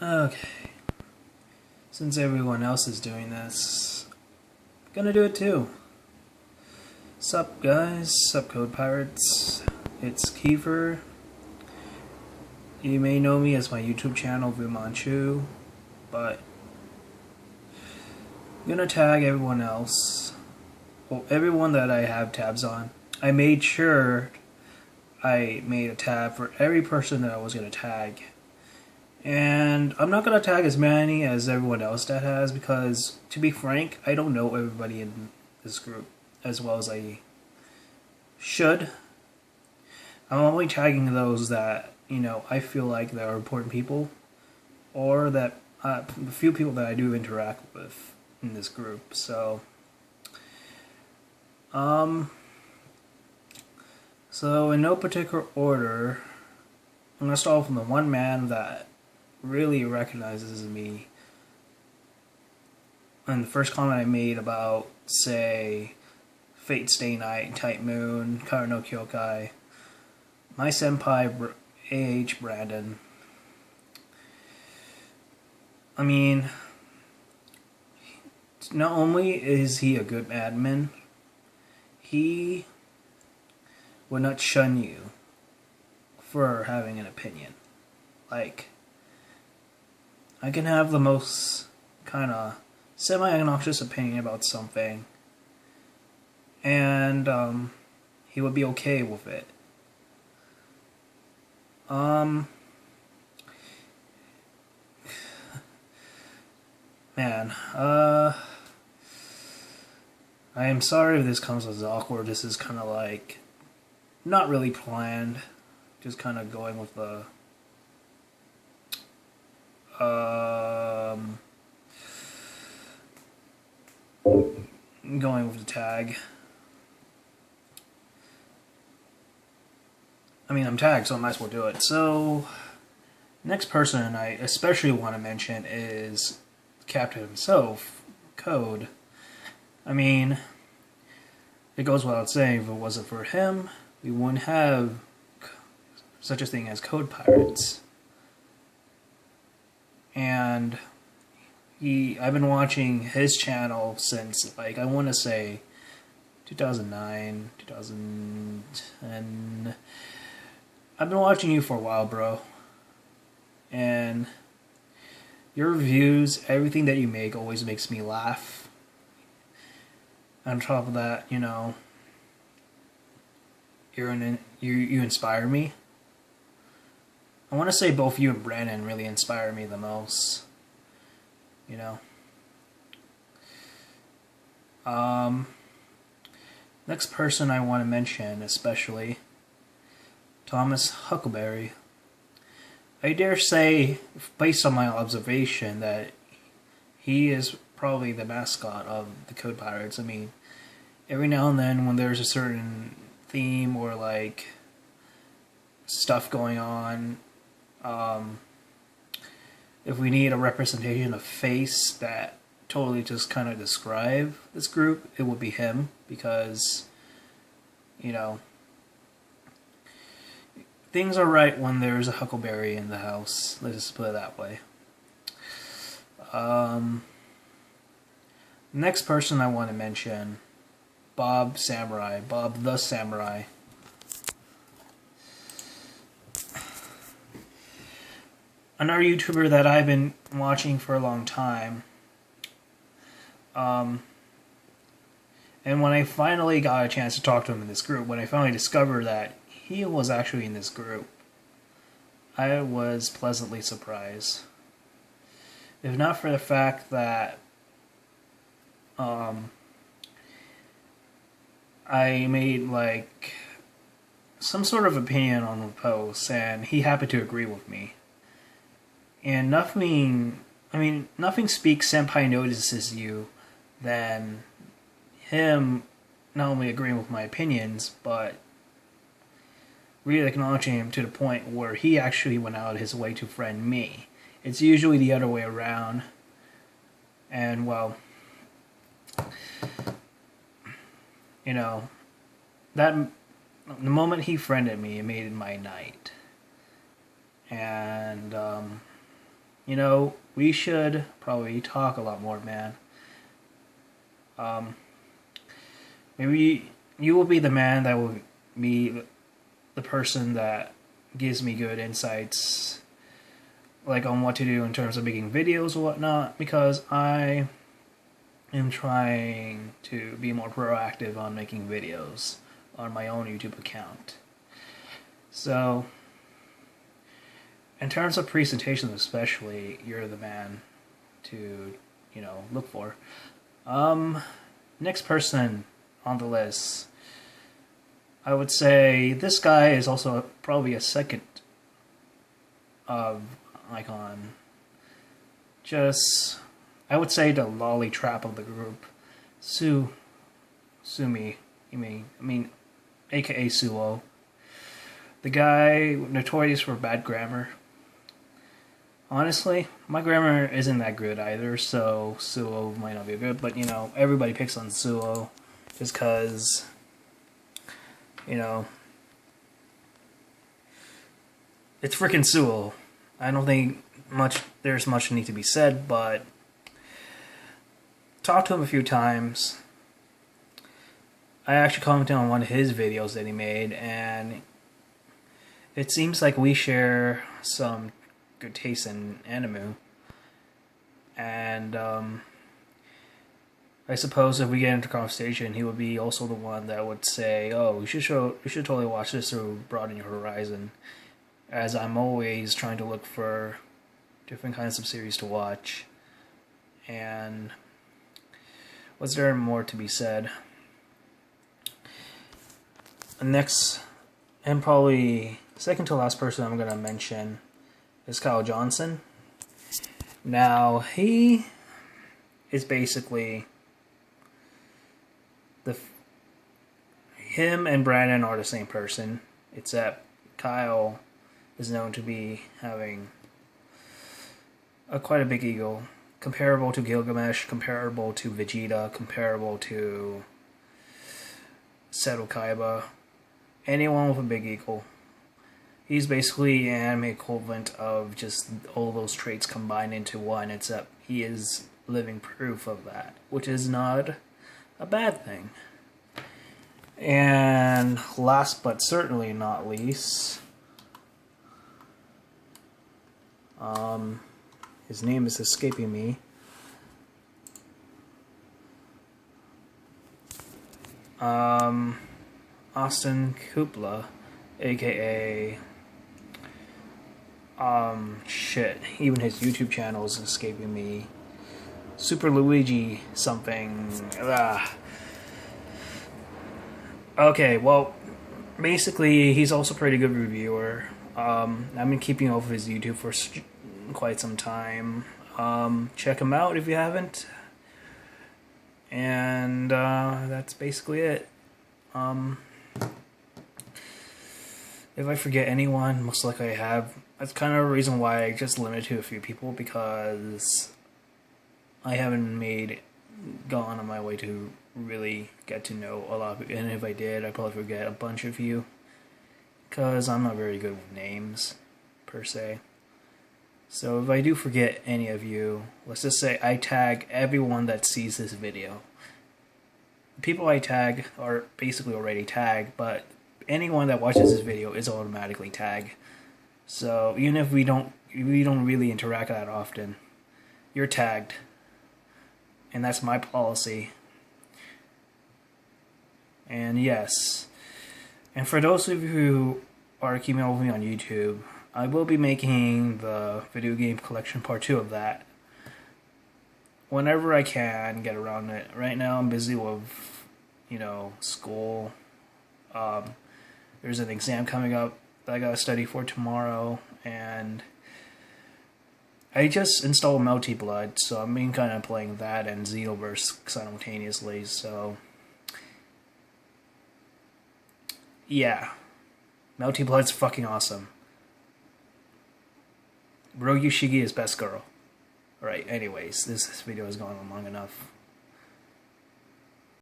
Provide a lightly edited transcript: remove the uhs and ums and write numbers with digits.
Okay, since everyone else is doing this, I'm gonna do it too. Sup guys, sup Code Pirates, it's Kiefer. You may know me as my YouTube channel, Vumanchu, but I'm gonna tag everyone else. Well, everyone that I have tabs on. I made sure I made a tab for every person that I was gonna tag. And I'm not going to tag as many as everyone else that has because, to be frank, I don't know everybody in this group as well as I should. I'm only tagging those that, I feel like they are important people or that the few people that I do interact with in this group. So in no particular order, I'm going to start off with the one man that really recognizes me. And the first comment I made about, say, Fate Stay Night, Type Moon, Kara no Kyokai, my senpai, A.H. Brandon. I mean, not only is he a good admin, he would not shun you for having an opinion. Like, I can have the most kind of semi-obnoxious opinion about something, and he would be okay with it. Man, I am sorry if this comes as awkward. This is kind of like not really planned, just kind of going with the going with the tag. I mean, I'm tagged, so I might as well do it. So, next person I especially want to mention is Captain himself, Code. I mean, it goes without saying, if it wasn't for him, we wouldn't have such a thing as Code Pirates. And I've been watching his channel since, like, I want to say 2009, 2010. I've been watching you for a while, bro. And your reviews, everything that you make always makes me laugh. On top of that, you inspire me. I want to say both you and Brandon really inspire me the most. Next person I want to mention, especially Thomas Huckleberry. I dare say, based on my observation, that he is probably the mascot of the Code Pirates. I mean, every now and then when there's a certain theme or like stuff going on, if we need a representation of face that totally just kind of describe this group, it would be him, because, things are right when there's a Huckleberry in the house. Let's just put it that way. Next person I want to mention, Bob the Samurai. Another YouTuber that I've been watching for a long time. And when I finally got a chance to talk to him in this group, when I finally discovered that he was actually in this group, I was pleasantly surprised. If not for the fact that I made like some sort of opinion on the post, and he happened to agree with me. And nothing speaks senpai notices you than him not only agreeing with my opinions, but really acknowledging him to the point where he actually went out of his way to friend me. It's usually the other way around. And, well, that the moment he friended me, it made my night. And You know, we should probably talk a lot more, man. Um, Maybe you will be the man that will be the person that gives me good insights, like on what to do in terms of making videos or whatnot, because I am trying to be more proactive on making videos on my own YouTube account. So, in terms of presentations especially, you're the man to, look for. Next person on the list, I would say this guy is also probably a second icon. I would say the lolly trap of the group. Sumi, aka Suo. The guy notorious for bad grammar. Honestly, my grammar isn't that good either, so Suo might not be good, but everybody picks on Suo just because, it's freaking Suo. I don't think there's much need to be said, but talked to him a few times. I actually commented on one of his videos that he made, and it seems like we share some good taste in anime. And I suppose if we get into conversation, he would be also the one that would say, "Oh, you should totally watch this to broaden your horizon." As I'm always trying to look for different kinds of series to watch. And was there more to be said? Next, and probably second to last person I'm gonna mention is Kyle Johnson. Now, he is basically him and Brandon are the same person, except Kyle is known to be having quite a big ego, comparable to Gilgamesh, comparable to Vegeta, comparable to Seto Kaiba, anyone with a big ego. He's basically an anime equivalent of just all those traits combined into one, except he is living proof of that, which is not a bad thing. And last but certainly not least, his name is escaping me. Austin Kupla, aka even his YouTube channel is escaping me. Super Luigi something. Okay, well, basically he's also a pretty good reviewer. I've been keeping up with his YouTube for quite some time. Check him out if you haven't. And that's basically it. If I forget anyone, most likely I have. That's kind of a reason why I just limited to a few people, because I haven't gone on my way to really get to know a lot of people. And if I did, I'd probably forget a bunch of you, because I'm not very good with names, per se. So if I do forget any of you, let's just say I tag everyone that sees this video. The people I tag are basically already tagged, but anyone that watches this video is automatically tagged. So even if we don't really interact that often, you're tagged. And that's my policy. And yes. And for those of you who are keeping up with me on YouTube, I will be making the video game collection part 2 of that whenever I can get around it. Right now I'm busy with, school. There's an exam coming up that I gotta study for tomorrow, and I just installed Melty Blood, so I'm been kind of playing that and Xenoverse simultaneously, so yeah. Melty Blood's fucking awesome. Rogue Yushigi is best girl. Alright, anyways, this video has gone on long enough.